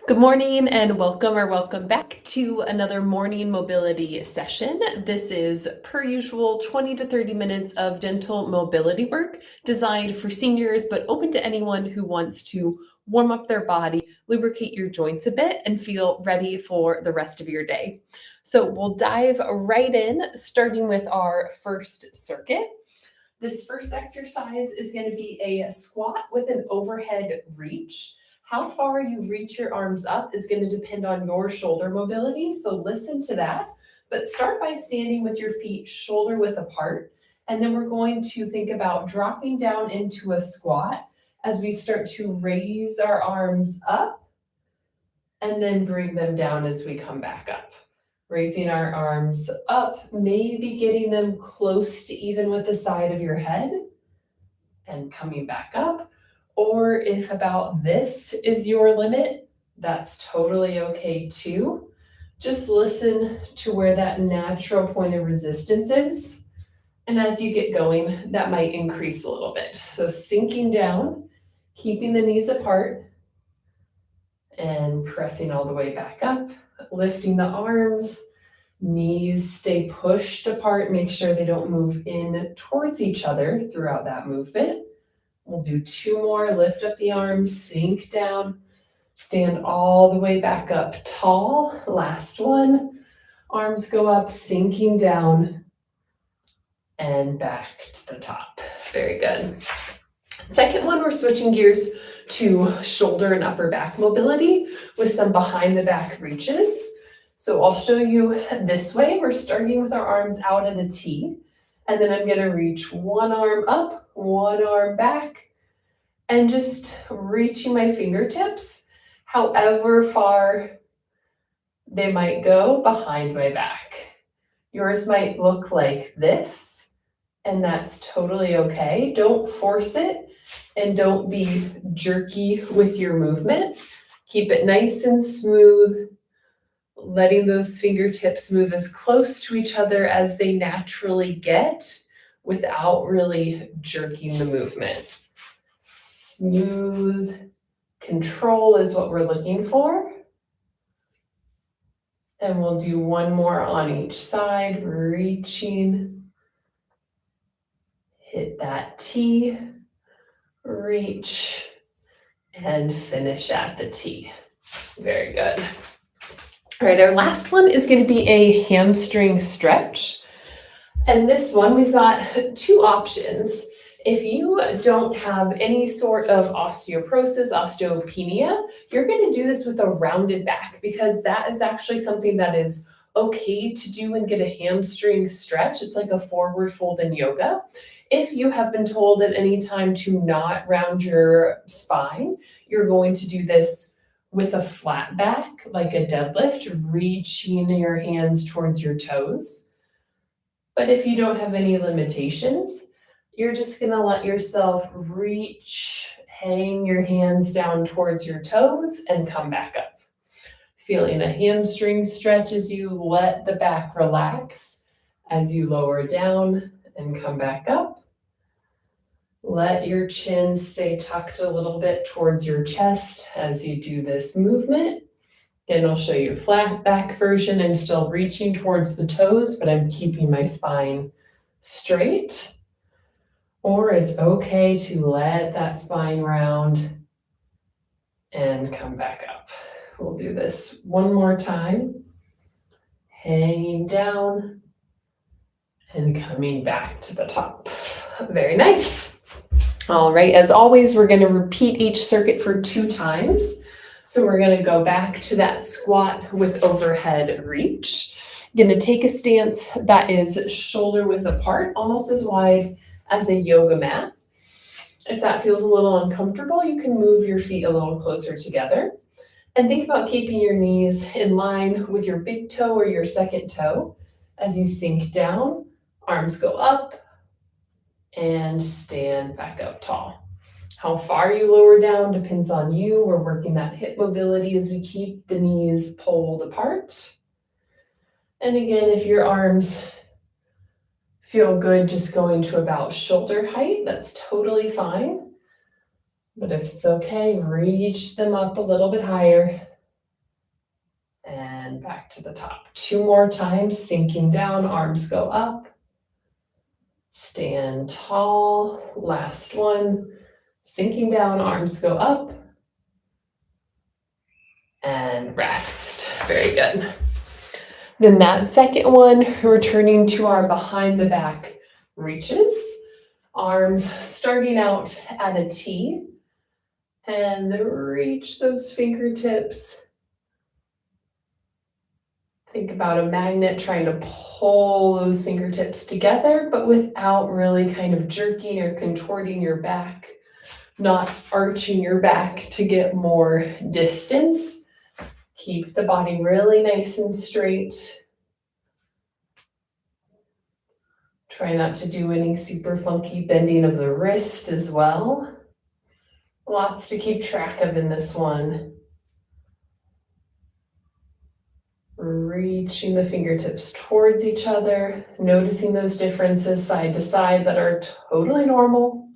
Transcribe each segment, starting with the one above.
Good morning and welcome back to another morning mobility session. This is, per usual, 20 to 30 minutes of gentle mobility work designed for seniors, but open to anyone who wants to warm up their body, lubricate your joints a bit, and feel ready for the rest of your day. So we'll dive right in, starting with our first circuit. This first exercise is going to be a squat with an overhead reach. How far you reach your arms up is going to depend on your shoulder mobility, so listen to that. But start by standing with your feet shoulder width apart, and then we're going to think about dropping down into a squat as we start to raise our arms up and then bring them down as we come back up. Raising our arms up, maybe getting them close to even with the side of your head and coming back up. Or if about this is your limit, that's totally okay too. Just listen to where that natural point of resistance is. And as you get going, that might increase a little bit. So sinking down, keeping the knees apart, and pressing all the way back up, lifting the arms, knees stay pushed apart, make sure they don't move in towards each other throughout that movement. We'll do two more, lift up the arms, sink down, stand all the way back up tall. Last one, arms go up, sinking down, and back to the top. Very good. Second one, we're switching gears to shoulder and upper back mobility with some behind the back reaches. So I'll show you this way. We're starting with our arms out at a T, and then I'm gonna reach one arm up, one arm back, and just reaching my fingertips, however far they might go behind my back. Yours might look like this, and that's totally okay. Don't force it and don't be jerky with your movement. Keep it nice and smooth, letting those fingertips move as close to each other as they naturally get without really jerking the movement. Smooth control is what we're looking for. And we'll do one more on each side, reaching. Hit that T, reach, and finish at the T. Very good. All right, our last one is going to be a hamstring stretch. And this one, we've got two options. If you don't have any sort of osteoporosis, osteopenia, you're going to do this with a rounded back because that is actually something that is okay to do and get a hamstring stretch. It's like a forward fold in yoga. If you have been told at any time to not round your spine, you're going to do this with a flat back, like a deadlift, reaching your hands towards your toes. But if you don't have any limitations, you're just gonna let yourself reach, hang your hands down towards your toes and come back up. Feeling a hamstring stretch as you let the back relax, as you lower down and come back up. Let your chin stay tucked a little bit towards your chest as you do this movement. Again, I'll show you a flat back version. I'm still reaching towards the toes, but I'm keeping my spine straight. Or it's okay to let that spine round and come back up. We'll do this one more time. Hanging down and coming back to the top. Very nice. All right, as always, we're going to repeat each circuit for 2 times. So we're going to go back to that squat with overhead reach. Going to take a stance that is shoulder width apart, almost as wide as a yoga mat. If that feels a little uncomfortable, you can move your feet a little closer together. And think about keeping your knees in line with your big toe or your second toe. As you sink down, arms go up and stand back up tall. How far you lower down depends on you. We're working that hip mobility as we keep the knees pulled apart. And again, if your arms feel good just going to about shoulder height, that's totally fine. But if it's okay, reach them up a little bit higher and back to the top. 2 more times, sinking down, arms go up. Stand tall, last one. Sinking down, arms go up. And rest, very good. Then that second one, returning to our behind the back reaches. Arms starting out at a T. And reach those fingertips. Think about a magnet trying to pull those fingertips together, but without really kind of jerking or contorting your back, not arching your back to get more distance. Keep the body really nice and straight. Try not to do any super funky bending of the wrist as well. Lots to keep track of in this one. Reaching the fingertips towards each other, noticing those differences side to side that are totally normal.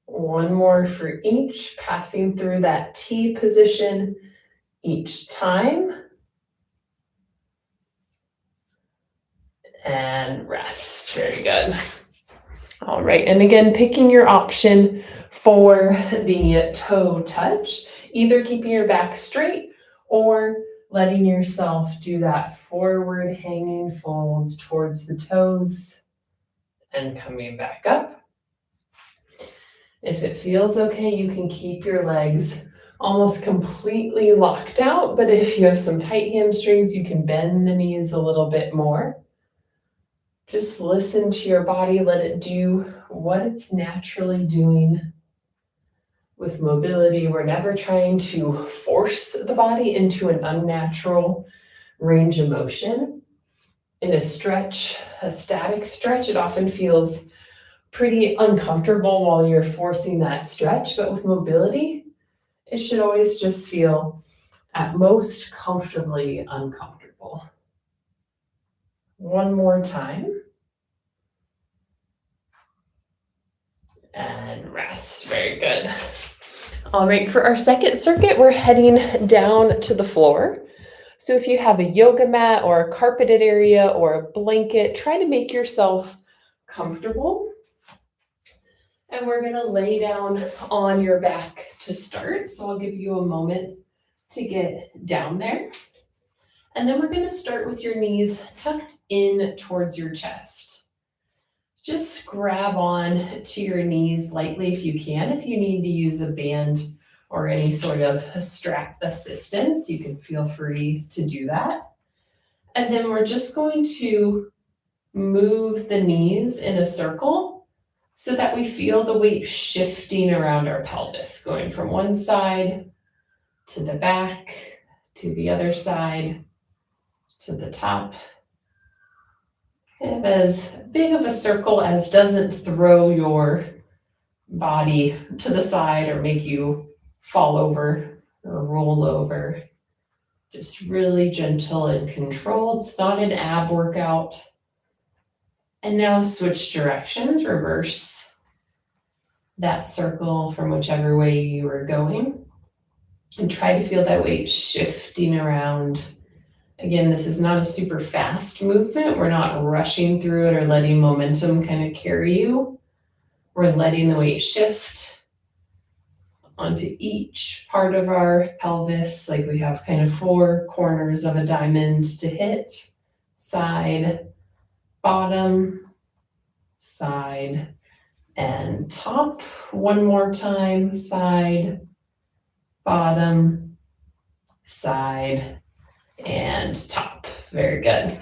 One more for each, passing through that T position each time. And rest, very good. All right, and again, picking your option for the toe touch, either keeping your back straight or letting yourself do that forward hanging folds towards the toes and coming back up. If it feels okay, you can keep your legs almost completely locked out, but if you have some tight hamstrings, you can bend the knees a little bit more. Just listen to your body, let it do what it's naturally doing. With mobility, we're never trying to force the body into an unnatural range of motion. In a stretch, a static stretch, it often feels pretty uncomfortable while you're forcing that stretch, but with mobility, it should always just feel at most comfortably uncomfortable. One more time. And rest, very good. All right, for our second circuit, we're heading down to the floor. So if you have a yoga mat or a carpeted area or a blanket, try to make yourself comfortable. And we're gonna lay down on your back to start. So I'll give you a moment to get down there. And then we're gonna start with your knees tucked in towards your chest. Just grab on to your knees lightly if you can. If you need to use a band or any sort of strap assistance, you can feel free to do that. And then we're just going to move the knees in a circle so that we feel the weight shifting around our pelvis, going from one side to the back, to the other side, to the top. Kind of as big of a circle as doesn't throw your body to the side or make you fall over or roll over. Just really gentle and controlled. It's not an ab workout. And now switch directions, reverse that circle from whichever way you were going. And try to feel that weight shifting around. Again, this is not a super fast movement. We're not rushing through it or letting momentum kind of carry you. We're letting the weight shift onto each part of our pelvis, like we have kind of 4 corners of a diamond to hit. Side, bottom, side, and top. One more time, side, bottom, side, and top. Very good.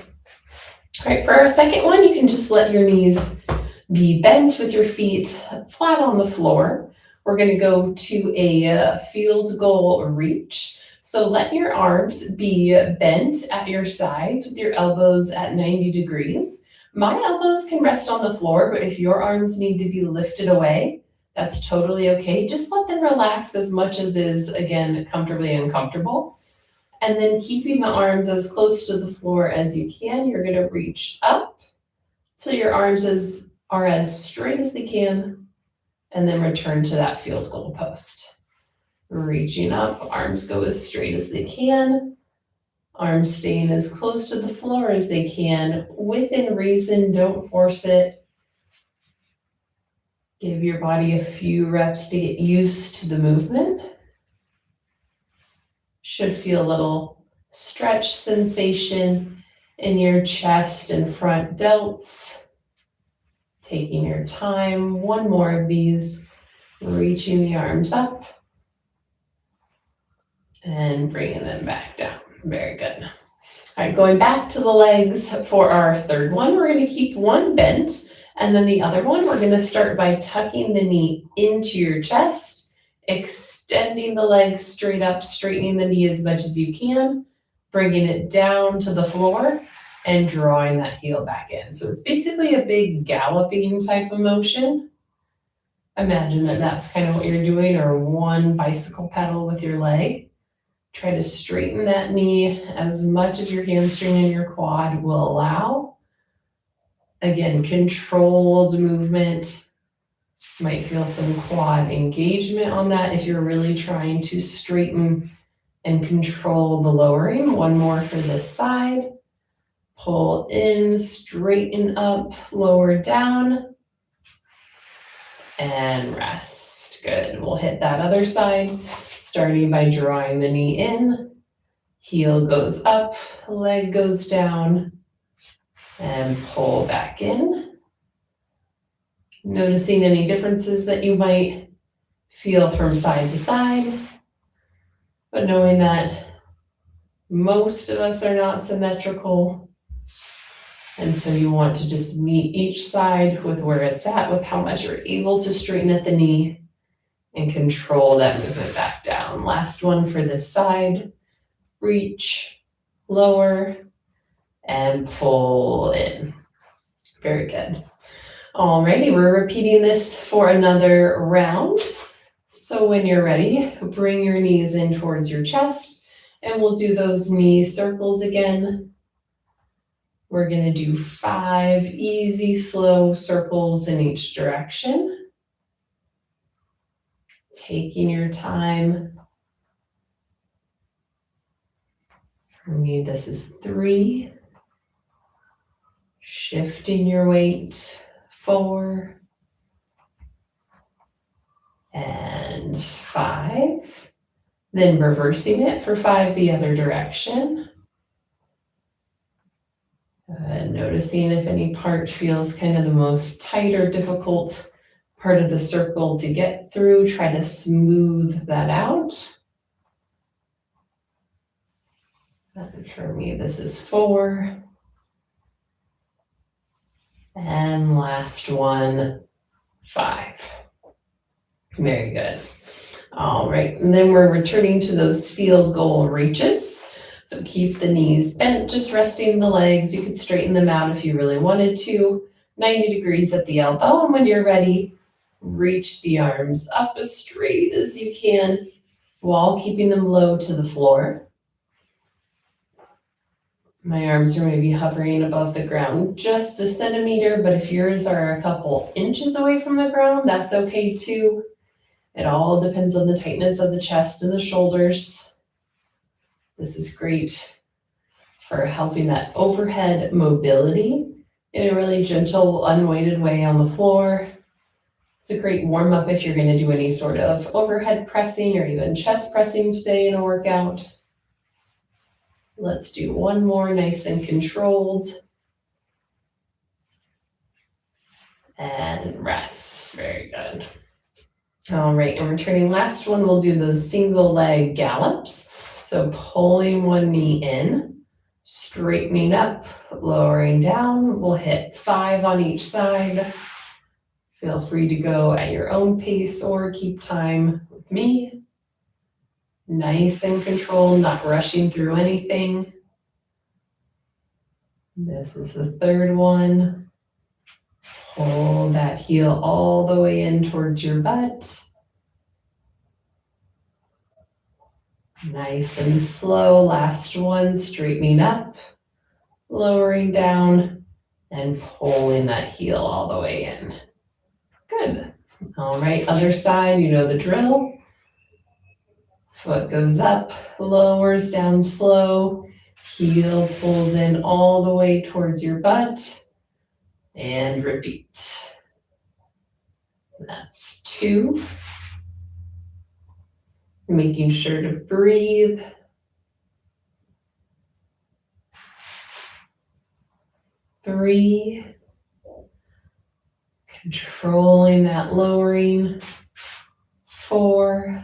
All right, for our second one, you can just let your knees be bent with your feet flat on the floor. We're going to go to a field goal reach. So let your arms be bent at your sides with your elbows at 90 degrees. My elbows can rest on the floor, but if your arms need to be lifted away, that's totally okay. Just let them relax as much as is, again, comfortably uncomfortable. And then keeping the arms as close to the floor as you can, you're going to reach up till your arms are as straight as they can, and then return to that field goal post. Reaching up, arms go as straight as they can, Arms staying as close to the floor as they can. Within reason, don't force it. Give your body a few reps to get used to the movement. Should feel a little stretch sensation in your chest and front delts. Taking your time, one more of these, reaching the arms up and bringing them back down. Very good. All right, going back to the legs for our third one, we're going to keep one bent, and then the other one, we're going to start by tucking the knee into your chest, extending the legs straight up, straightening the knee as much as you can, bringing it down to the floor, and drawing that heel back in. So it's basically a big galloping type of motion. Imagine that that's kind of what you're doing, or one bicycle pedal with your leg. Try to straighten that knee as much as your hamstring and your quad will allow. Again, controlled movement. Might feel some quad engagement on that if you're really trying to straighten and control the lowering. One more for this side. Pull in, straighten up, lower down, and rest. Good. We'll hit that other side, starting by drawing the knee in. Heel goes up, leg goes down, and pull back in. Noticing any differences that you might feel from side to side, but knowing that most of us are not symmetrical. And so you want to just meet each side with where it's at, with how much you're able to straighten at the knee and control that movement back down. Last one for this side. Reach, lower, and pull in. Very good. Alrighty, we're repeating this for another round. So when you're ready, bring your knees in towards your chest, and we'll do those knee circles again. We're going to do 5 easy, slow circles in each direction. Taking your time. For me, this is 3. Shifting your weight. 4. And 5. Then reversing it for 5 the other direction. Noticing if any part feels kind of the most tight or difficult part of the circle to get through. Try to smooth that out. And for me, this is 4. And last one, 5. Very good. All right, and then we're returning to those field goal reaches. So keep the knees bent, just resting the legs. You could straighten them out if you really wanted to. 90 degrees at the elbow, and when you're ready, reach the arms up as straight as you can while keeping them low to the floor. My arms are maybe hovering above the ground just a centimeter, but if yours are a couple inches away from the ground, that's okay too. It all depends on the tightness of the chest and the shoulders. This is great for helping that overhead mobility in a really gentle, unweighted way on the floor. It's a great warm-up if you're going to do any sort of overhead pressing or even chest pressing today in a workout. Let's do one more, nice and controlled. And rest. Very good. All right, and returning last one, we'll do those single leg gallops. So pulling one knee in, straightening up, lowering down. We'll hit 5 on each side. Feel free to go at your own pace or keep time with me. Nice and controlled, not rushing through anything. This is the third one. Pull that heel all the way in towards your butt. Nice and slow. Last one, straightening up, lowering down, and pulling that heel all the way in. Good. All right, other side, you know the drill. Foot goes up, lowers down slow. Heel pulls in all the way towards your butt, and repeat. That's 2. Making sure to breathe. 3. Controlling that lowering. 4.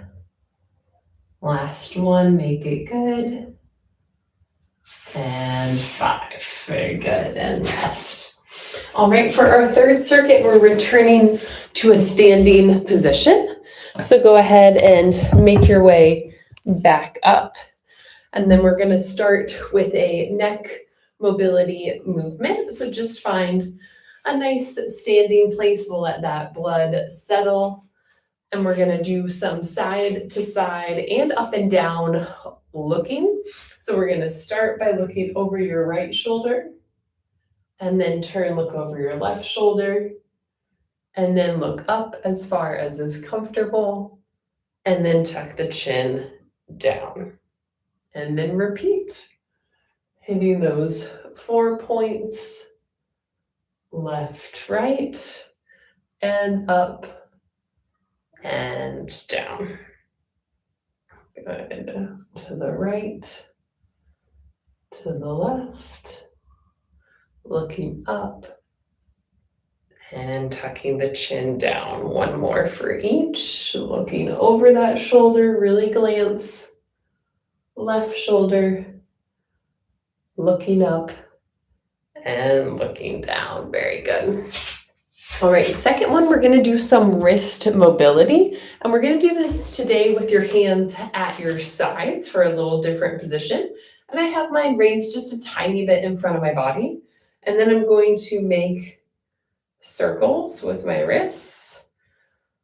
Last one, make it good. And 5. Very good. And rest. All right, for our third circuit, we're returning to a standing position. So go ahead and make your way back up. And then we're going to start with a neck mobility movement. So just find a nice standing place. We'll let that blood settle. And we're going to do some side to side and up and down looking. So we're going to start by looking over your right shoulder, and then turn, look over your left shoulder, and then look up as far as is comfortable, and then tuck the chin down. And then repeat, hitting those 4 points, left, right, and up and down. Good. To the right, to the left, looking up, and tucking the chin down. 1 more for each, looking over that shoulder, really glance. Left shoulder, looking up, and looking down. Very good. All right, second one, we're going to do some wrist mobility, and we're going to do this today with your hands at your sides for a little different position. And I have mine raised just a tiny bit in front of my body, and then I'm going to make circles with my wrists.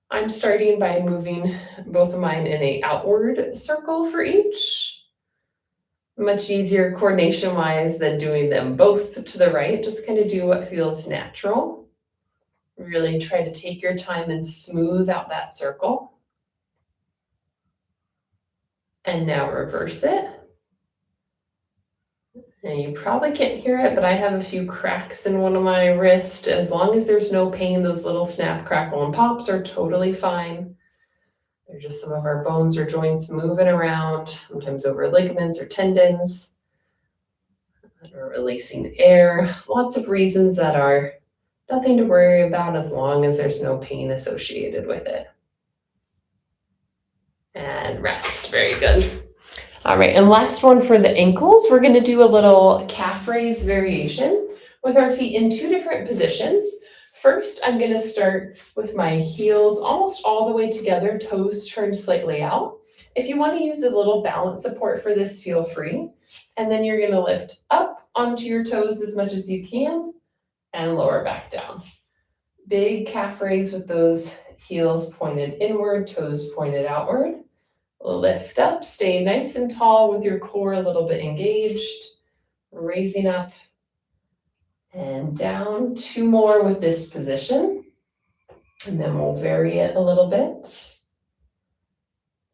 I'm starting by moving both of mine in an outward circle for each. Much easier coordination-wise than doing them both to the right. Just kind of do what feels natural. Really try to take your time and smooth out that circle. And now reverse it. And you probably can't hear it, but I have a few cracks in one of my wrists. As long as there's no pain, those little snap, crackle, and pops are totally fine. They're just some of our bones or joints moving around, sometimes over ligaments or tendons, or releasing air. Lots of reasons that are nothing to worry about as long as there's no pain associated with it. And rest. Very good. All right, and last one for the ankles. We're going to do a little calf raise variation with our feet in 2 different positions. First, I'm going to start with my heels almost all the way together, toes turned slightly out. If you want to use a little balance support for this, feel free. And then you're going to lift up onto your toes as much as you can and lower back down. Big calf raise with those heels pointed inward, toes pointed outward. Lift up, stay nice and tall with your core a little bit engaged. Raising up and down. 2 more with this position. And then we'll vary it a little bit.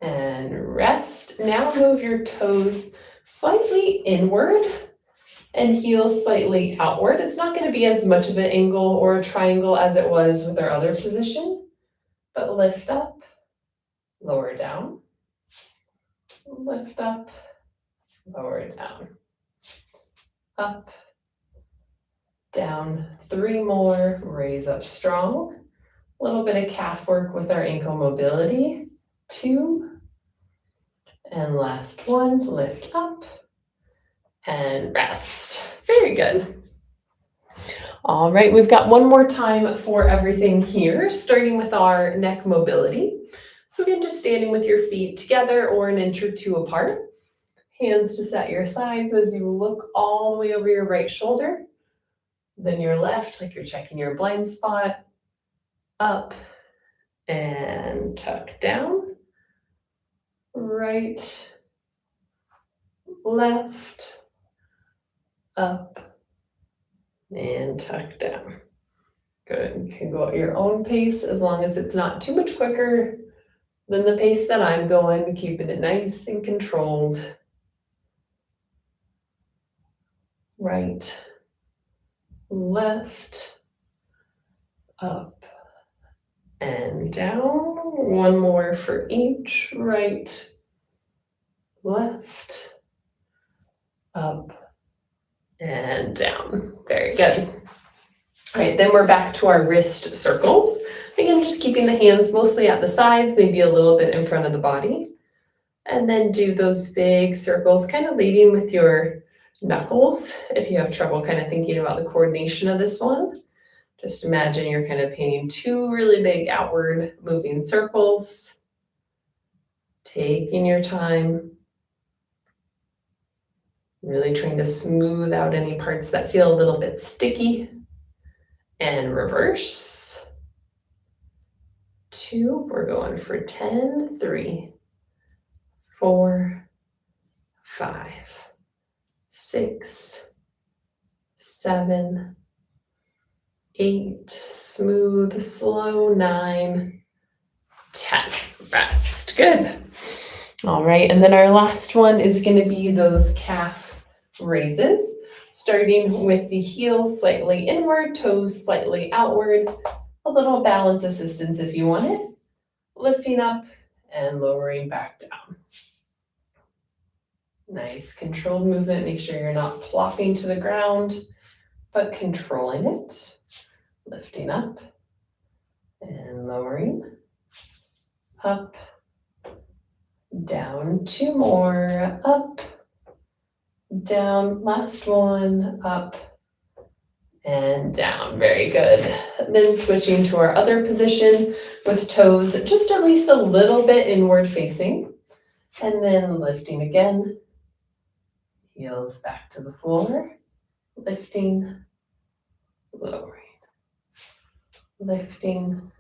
And rest. Now move your toes slightly inward and heels slightly outward. It's not going to be as much of an angle or a triangle as it was with our other position, but lift up, lower down, lift up, lower down, up, down. 3 more, raise up strong. A little bit of calf work with our ankle mobility. 2, and last one, lift up and rest. Very good. All right, we've got 1 more time for everything here, starting with our neck mobility. So again, just standing with your feet together or 1 inch or 2 apart. Hands just at your sides as you look all the way over your right shoulder. Then your left, like you're checking your blind spot. Up and tuck down. Right, left, up, and tuck down. Good. You can go at your own pace as long as it's not too much quicker than the pace that I'm going, keeping it nice and controlled. right, left, up, and down. One more for each. Right, left, up, and down. Very good. All right, then we're back to our wrist circles. Again, just keeping the hands mostly at the sides, maybe a little bit in front of the body. And then do those big circles, kind of leading with your knuckles. If you have trouble kind of thinking about the coordination of this one, just imagine you're kind of painting two really big outward moving circles, taking your time, really trying to smooth out any parts that feel a little bit sticky. And reverse. 2, we're going for 10, 3, 4, 5, 6, 7, 8, smooth, slow, 9, 10. Rest. Good. All right, and then our last one is going to be those calf raises, starting with the heels slightly inward, toes slightly outward, a little balance assistance if you want it, lifting up and lowering back down. Nice controlled movement. Make sure you're not plopping to the ground, but controlling it, lifting up and lowering, up, down, 2 more, up, down, last one, up, and down. Very good. Then switching to our other position with toes just at least a little bit inward facing, and then lifting again, heels back to the floor, lifting, lowering, lifting.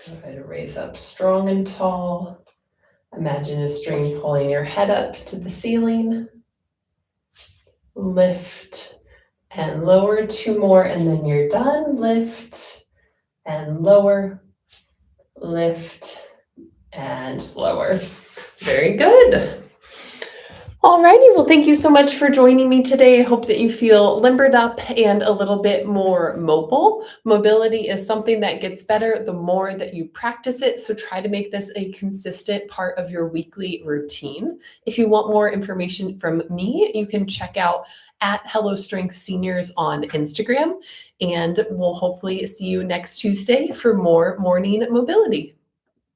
Go ahead and raise up strong and tall. Imagine a string pulling your head up to the ceiling. Lift and lower, 2 more, and then you're done. Lift and lower, lift and lower. Very good. Alrighty, well, thank you so much for joining me today. I hope that you feel limbered up and a little bit more mobile. Mobility is something that gets better the more that you practice it, so try to make this a consistent part of your weekly routine. If you want more information from me, you can check out at Hello Strength Seniors on Instagram, and we'll hopefully see you next Tuesday for more morning mobility.